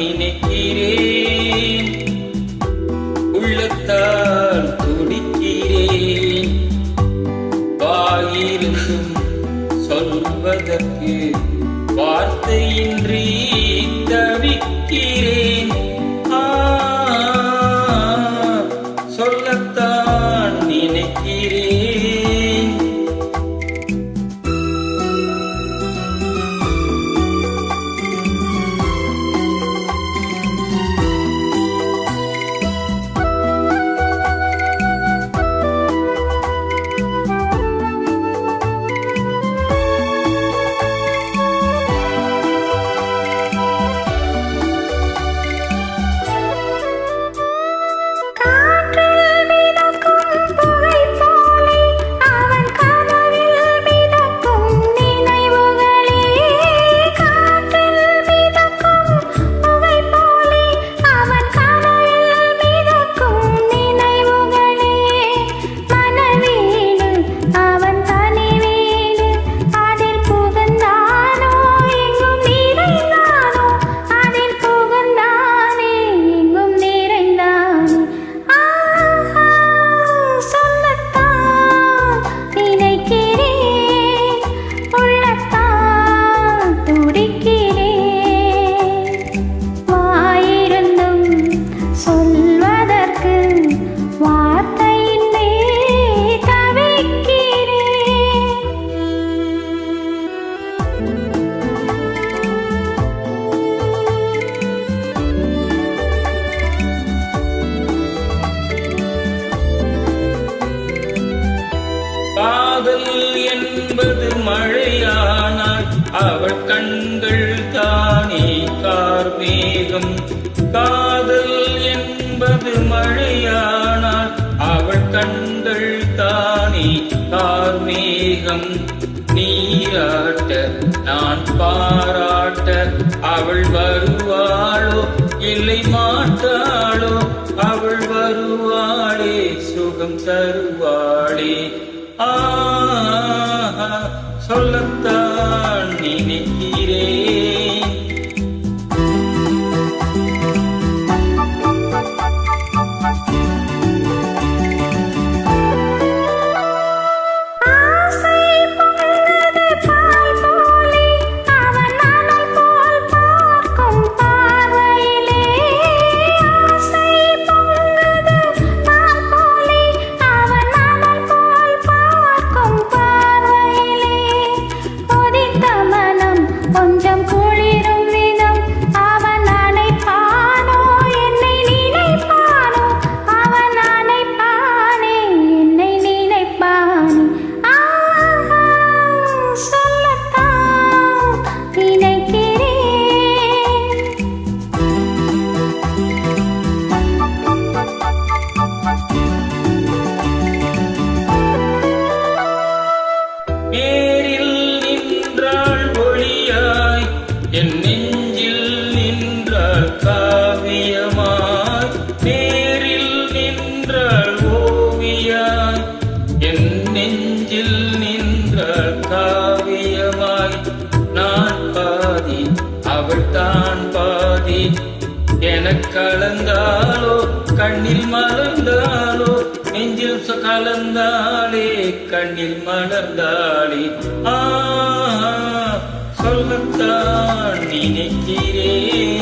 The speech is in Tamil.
நினைக்கிறேன், உள்ளத்தால் துடிக்கிறேன். வாயிருந்தும் சொல்வதற்கு வார்த்தையின்றி தவிக்கிறேன். சொல்லத்தான் நினைக்கிறேன். காதல் என்பது மழையானால் அவள் கண்கள் தானே கார்மேகம். காதல் என்பது மழையானால் அவள் கண்கள் தானே கார்மேகம். நீராட்ட நான் பாராட்ட அவள் வருவாளோ இல்லை மாட்டாளோ? அவள் வருவாளே சுகம் தருவாளே. சொல்லத்தான் நினைக்கிறேன். நேரில் நின்றாள் ஒளியாய், என் நெஞ்சில் நின்றாள் காவியமாய். நேரில் நின்றாள் ஓவியாய், என் நெஞ்சில் நின்றாள் காவியமாய். நான் பாதி அவள் தான் பாதி, எனக் கலந்தாலோ கண்ணில் மலர்ந்தாலோ? நெஞ்சில் கலந்தாளே கண்ணில் மலர்ந்தாளே. சொல்லத்தான் நினைக்கிறேன்.